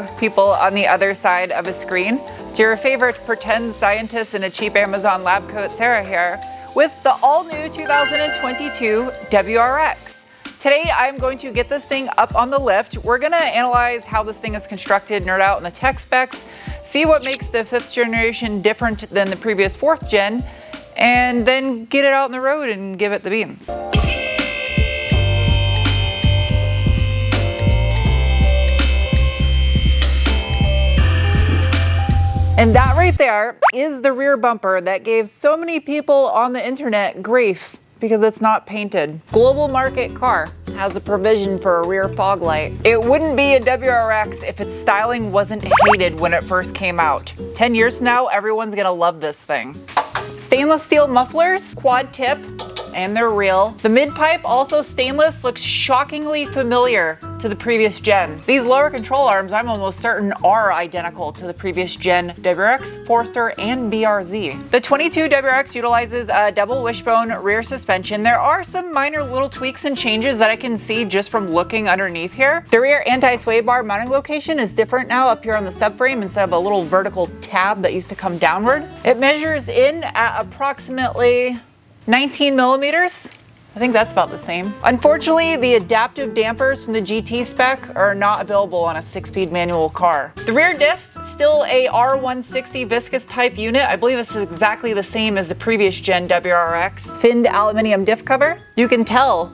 the people on the other side of a screen. To your favorite pretend scientist in a cheap Amazon lab coat, Sarah here, with the all-new 2022 WRX. Today, I'm going to get this thing up on the lift. We're gonna analyze how this thing is constructed, nerd out in the tech specs, see what makes the 5th generation different than the previous 4th gen, and then get it out on the road and give it the beans. And that right there is the rear bumper that gave so many people on the internet grief because it's not painted. Global market car has a provision for a rear fog light. It wouldn't be a WRX if its styling wasn't hated when it first came out. 10 years from now, everyone's gonna love this thing. Stainless steel mufflers, quad tip, and they're real. The mid-pipe, also stainless, looks shockingly familiar to the previous gen. These lower control arms, I'm almost certain, are identical to the previous gen WRX, Forester, and BRZ. The 22 WRX utilizes a double wishbone rear suspension. There are some minor little tweaks and changes that I can see just from looking underneath here. The rear anti-sway bar mounting location is different now up here on the subframe instead of a little vertical tab that used to come downward. It measures in at approximately 19 millimeters. I think that's about the same. Unfortunately, the adaptive dampers from the GT spec are not available on a 6-speed manual car. The rear diff, still a R160 viscous type unit. I believe this is exactly the same as the previous gen WRX. Finned aluminum diff cover. You can tell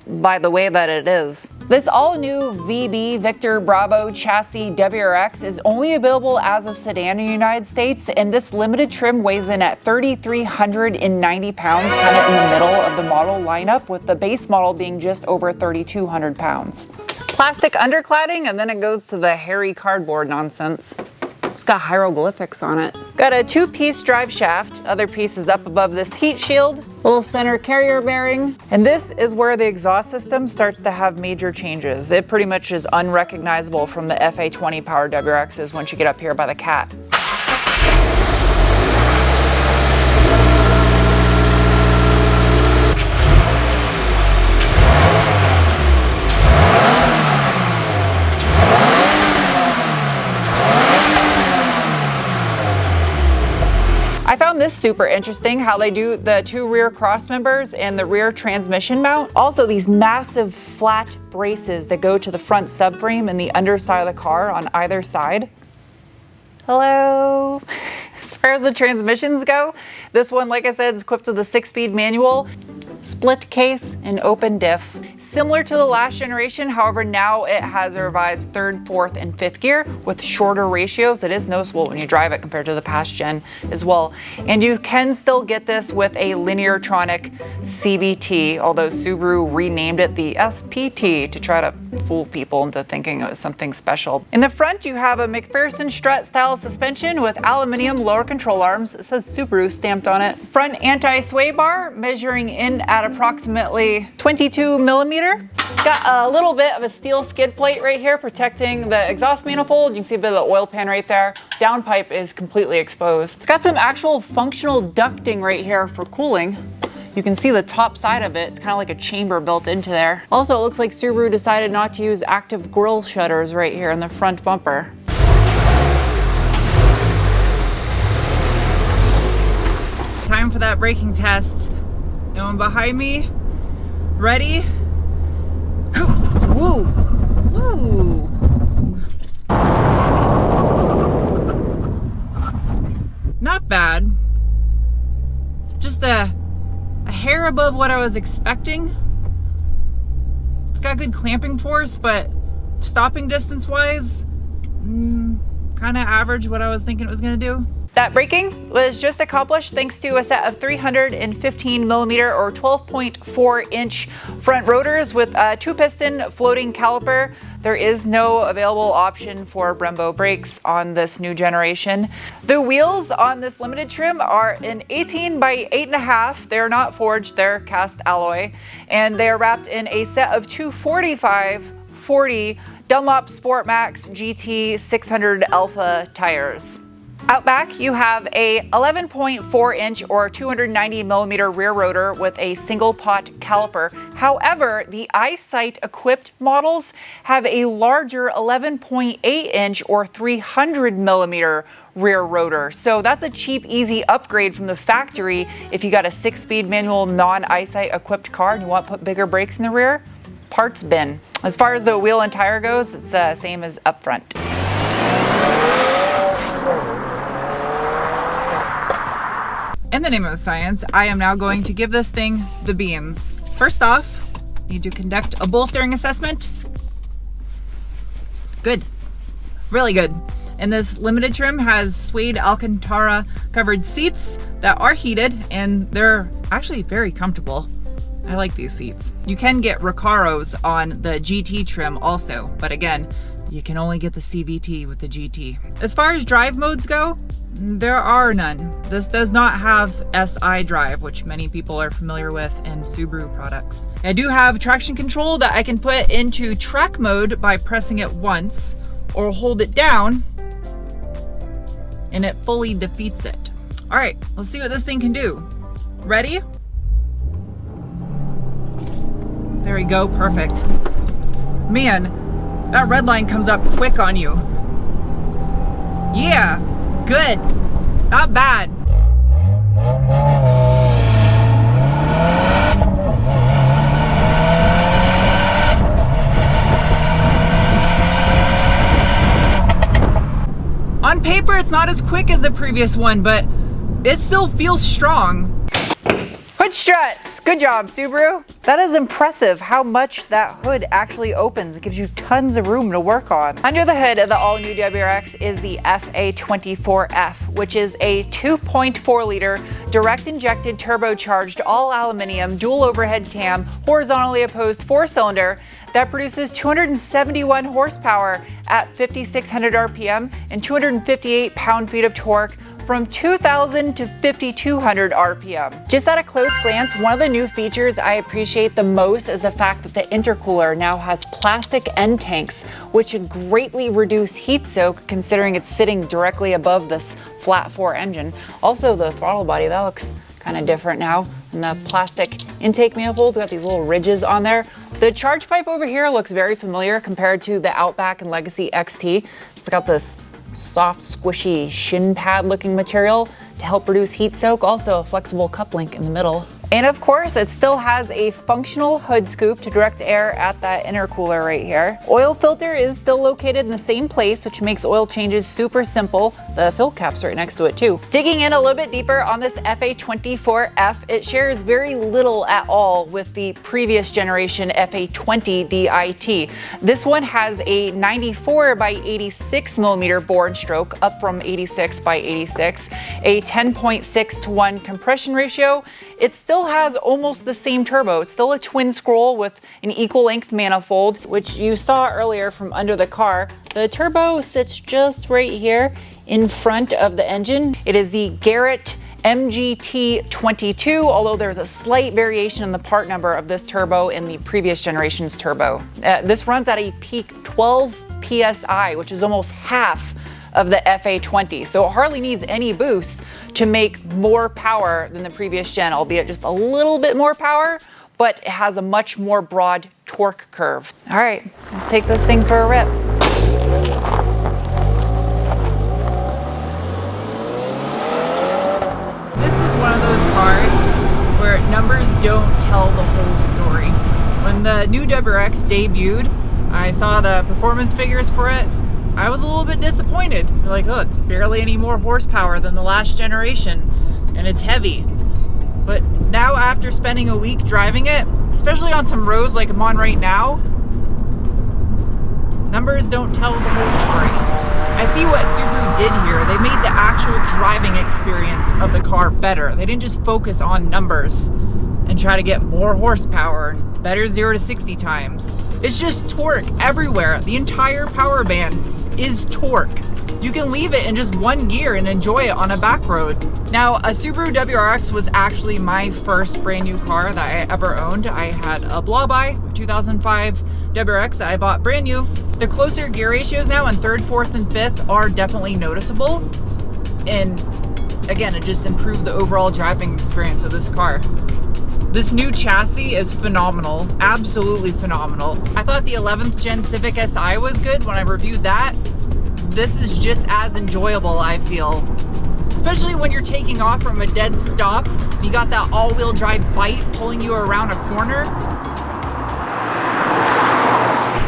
by the way that it is. This all-new VB Victor Bravo chassis WRX is only available as a sedan in the United States, and this limited trim weighs in at 3,390 pounds, kind of in the middle of the model lineup, with the base model being just over 3,200 pounds. Plastic undercladding, and then it goes to the hairy cardboard nonsense. It's got hieroglyphics on it. Got a 2-piece drive shaft. Other piece is up above this heat shield. Little center carrier bearing. And this is where the exhaust system starts to have major changes. It pretty much is unrecognizable from the FA20 powered WRXs once you get up here by the cat. I found this super interesting, how they do the 2 rear cross members and the rear transmission mount. Also, these massive flat braces that go to the front subframe and the underside of the car on either side. Hello. As far as the transmissions go, this one, like I said, is equipped with a 6-speed manual, split case, and open diff. Similar to the last generation, however, now it has a revised 3rd, 4th, and 5th gear with shorter ratios. It is noticeable when you drive it compared to the past gen as well. And you can still get this with a Lineartronic CVT, although Subaru renamed it the SPT to try to fool people into thinking it was something special. In the front, you have a McPherson strut style suspension with aluminum lower control arms. It says Subaru stamped on it. Front anti-sway bar measuring in at approximately 22 millimeter. Got a little bit of a steel skid plate right here protecting the exhaust manifold. You can see a bit of the oil pan right there. Downpipe is completely exposed. It's got some actual functional ducting right here for cooling. You can see the top side of it. It's kind of like a chamber built into there. Also, it looks like Subaru decided not to use active grille shutters right here in the front bumper. Time for that braking test. No one behind me. Ready? Woo! Woo! Not bad. Just a hair above what I was expecting. It's got good clamping force, but stopping distance wise, kind of average what I was thinking it was gonna do. That braking was just accomplished thanks to a set of 315 millimeter or 12.4 inch front rotors with a 2-piston floating caliper. There is no available option for Brembo brakes on this new generation. The wheels on this limited trim are an 18 by 8.5. They're not forged, they're cast alloy. And they're wrapped in a set of 245/40 Dunlop Sport Max GT 600 Alpha tires. Out back, you have a 11.4 inch or 290 millimeter rear rotor with a single pot caliper. However, the EyeSight equipped models have a larger 11.8 inch or 300 millimeter rear rotor. So that's a cheap, easy upgrade from the factory if you got a 6-speed manual non-EyeSight equipped car and you want to put bigger brakes in the rear. Parts bin. As far as the wheel and tire goes, it's the same as up front. In the name of science, I am now going to give this thing the beans. First off, need to conduct a bolstering assessment. Good, really good. And this limited trim has suede Alcantara covered seats that are heated and they're actually very comfortable. I like these seats. You can get Recaros on the GT trim also, but again, you can only get the CVT with the GT. As far as drive modes go, there are none. This does not have SI drive, which many people are familiar with in Subaru products. I do have traction control that I can put into track mode by pressing it once or hold it down and it fully defeats it. All right, let's see what this thing can do. Ready? There we go, perfect. Man, that red line comes up quick on you. Yeah. Good, not bad. On paper, it's not as quick as the previous one, but it still feels strong. Hood struts, good job, Subaru. That is impressive how much that hood actually opens. It gives you tons of room to work on. Under the hood of the all-new WRX is the FA24F, which is a 2.4 liter direct injected turbocharged all aluminum dual overhead cam horizontally opposed 4-cylinder that produces 271 horsepower at 5,600 RPM and 258 pound-feet of torque from 2,000 to 5,200 RPM. Just at a close glance, one of the new features I appreciate the most is the fact that the intercooler now has plastic end tanks, which should greatly reduce heat soak considering it's sitting directly above this flat 4 engine. Also, the throttle body, that looks kind of different now. And the plastic intake manifold's got these little ridges on there. The charge pipe over here looks very familiar compared to the Outback and Legacy XT. It's got this soft, squishy shin pad looking material to help reduce heat soak, also a flexible cup link in the middle. And of course, it still has a functional hood scoop to direct air at that intercooler right here. Oil filter is still located in the same place, which makes oil changes super simple. The fill cap's right next to it too. Digging in a little bit deeper on this FA24F, it shares very little at all with the previous generation FA20 DIT. This one has a 94 by 86 millimeter bore and stroke, up from 86 by 86, a 10.6:1 compression ratio. It still has almost the same turbo. It's still a twin scroll with an equal length manifold, which you saw earlier from under the car. The turbo sits just right here in front of the engine. It is the Garrett MGT22, although there's a slight variation in the part number of this turbo in the previous generation's turbo. This runs at a peak 12 PSI, which is almost half of the FA20, so it hardly needs any boost to make more power than the previous gen, albeit just a little bit more power, but it has a much more broad torque curve. All right, let's take this thing for a rip. This is one of those cars where numbers don't tell the whole story. When the new WRX debuted, I saw the performance figures for it. I was a little bit disappointed. Like, oh, it's barely any more horsepower than the last generation, and it's heavy. But now, after spending a week driving it, especially on some roads like I'm on right now, numbers don't tell the whole story. I see what Subaru did here. They made the actual driving experience of the car better. They didn't just focus on numbers and try to get more horsepower and better 0 to 60 times. It's just torque everywhere. The entire power band is torque. You can leave it in just one gear and enjoy it on a back road. Now, a Subaru WRX was actually my first brand new car that I ever owned. I had a Blaubai 2005 WRX that I bought brand new. The closer gear ratios now in 3rd, 4th, and 5th are definitely noticeable. And again, it just improved the overall driving experience of this car. This new chassis is phenomenal, absolutely phenomenal. I thought the 11th gen Civic Si was good when I reviewed that. This is just as enjoyable, I feel. Especially when you're taking off from a dead stop, you got that all-wheel drive bite pulling you around a corner.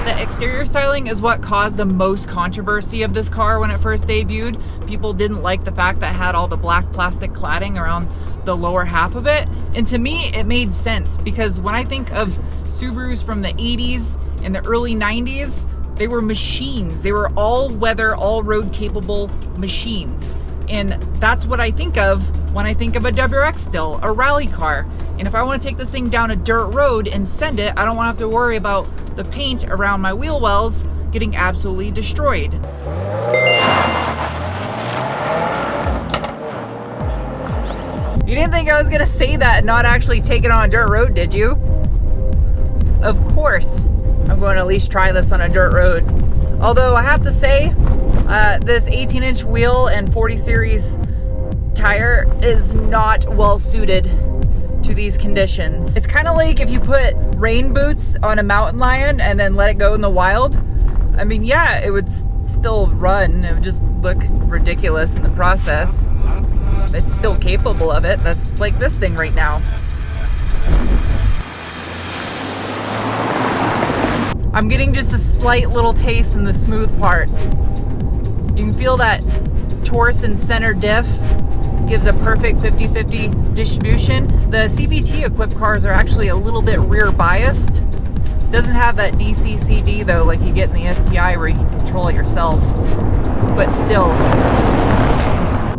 The exterior styling is what caused the most controversy of this car when it first debuted. People didn't like the fact that it had all the black plastic cladding around the lower half of it. And to me, it made sense because when I think of Subarus from the 80s and the early 90s, they were machines. They were all-weather, all-road capable machines. And that's what I think of when I think of a WRX still, a rally car. And if I want to take this thing down a dirt road and send it, I don't want to have to worry about the paint around my wheel wells getting absolutely destroyed. You didn't think I was gonna say that and not actually take it on a dirt road, did you? Of course, I'm going to at least try this on a dirt road. Although I have to say, this 18-inch wheel and 40 series tire is not well suited to these conditions. It's kind of like if you put rain boots on a mountain lion and then let it go in the wild. I mean, yeah, it would still run. It would just look ridiculous in the process. It's still capable of it. That's like this thing right now. I'm getting just a slight little taste in the smooth parts. You can feel that torque and center diff gives a perfect 50-50 distribution. The CVT equipped cars are actually a little bit rear biased. Doesn't have that DC-CD though like you get in the STI where you can control it yourself, but still.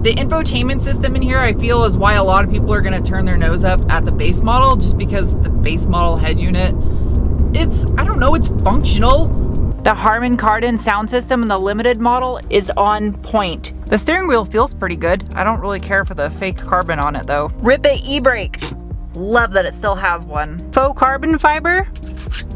The infotainment system in here I feel is why a lot of people are going to turn their nose up at the base model, just because the base model head unit, I don't know, it's functional. The Harman Kardon sound system in the limited model is on point. The steering wheel feels pretty good. I don't really care for the fake carbon on it though. Rip It e-brake. Love that it still has one. Faux carbon fiber.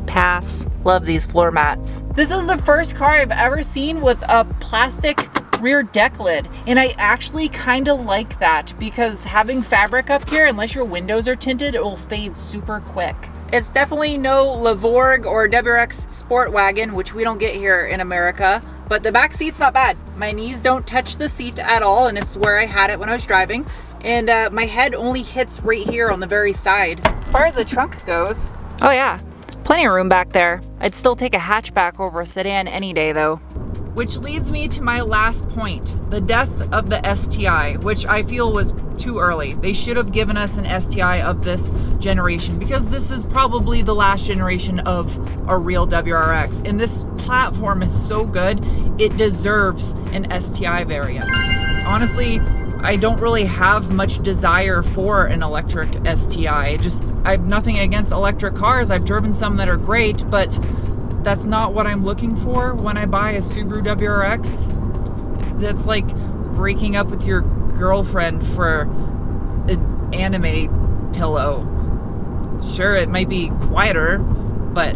Pass. Love these floor mats. This is the first car I've ever seen with a plastic rear deck lid, and I actually kind of like that because having fabric up here, unless your windows are tinted, it will fade super quick. It's definitely no Lavorg or WRX Sport Wagon, which we don't get here in America, but the back seat's not bad. My knees don't touch the seat at all, and it's where I had it when I was driving. And my head only hits right here on the very side. As far as the trunk goes, oh yeah, plenty of room back there. I'd still take a hatchback over a sedan any day though. Which leads me to my last point, the death of the STI, which I feel was too early. They should have given us an STI of this generation because this is probably the last generation of a real WRX. And this platform is so good, it deserves an STI variant. Honestly, I don't really have much desire for an electric STI. I have nothing against electric cars. I've driven some that are great, but that's not what I'm looking for when I buy a Subaru WRX. That's like breaking up with your girlfriend for an anime pillow. Sure, it might be quieter, but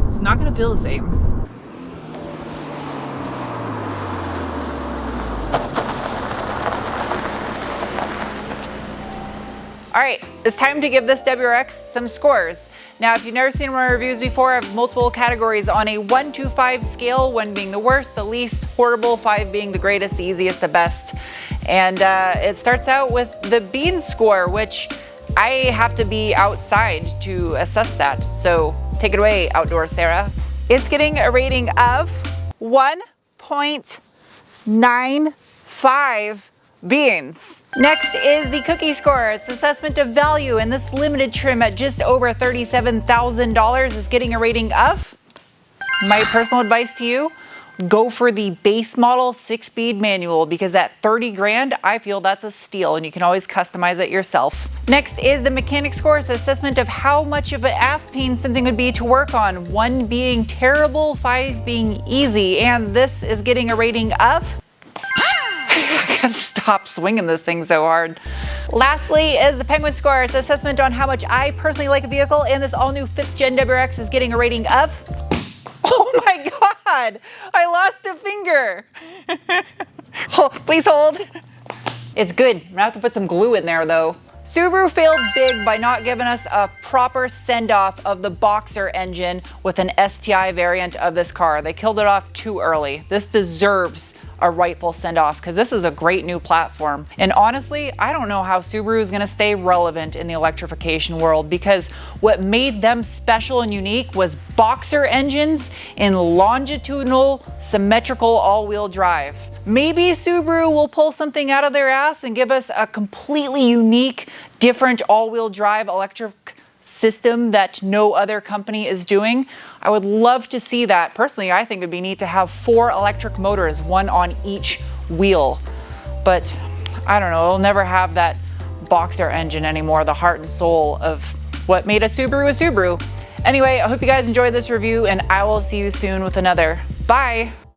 it's not gonna feel the same. All right, it's time to give this WRX some scores. Now, if you've never seen my reviews before, I have multiple categories on a 1 to 5 scale, 1 being the worst, the least horrible, 5 being the greatest, the easiest, the best. And it starts out with the bean score, which I have to be outside to assess that. So take it away, outdoor Sarah. It's getting a rating of 1.95 beans. Next is the cookie score. It's assessment of value, and this limited trim at just over $37,000 is getting a rating of, my personal advice to you, go for the base model 6-speed manual, because at 30 grand, I feel that's a steal, and you can always customize it yourself. Next is the mechanic score. It's assessment of how much of an ass pain something would be to work on, 1 being terrible, 5 being easy, and this is getting a rating of, I gotta stop swinging this thing so hard. Lastly is the penguin score. It's assessment on how much I personally like a vehicle, and this all-new 5th gen WRX is getting a rating of, oh my god, I lost a finger. Oh, please hold. It's good. I'm gonna have to put some glue in there though. Subaru failed big by not giving us a proper send-off of the Boxer engine with an STI variant of this car. They killed it off too early. This deserves a rightful send-off because this is a great new platform. And honestly, I don't know how Subaru is going to stay relevant in the electrification world, because what made them special and unique was Boxer engines in longitudinal, symmetrical all-wheel drive. Maybe Subaru will pull something out of their ass and give us a completely unique, different all-wheel drive electric system that no other company is doing. I would love to see that. Personally, I think it'd be neat to have 4 electric motors, one on each wheel. But I don't know, it'll never have that Boxer engine anymore, the heart and soul of what made a Subaru a Subaru. Anyway, I hope you guys enjoyed this review, and I will see you soon with another. Bye!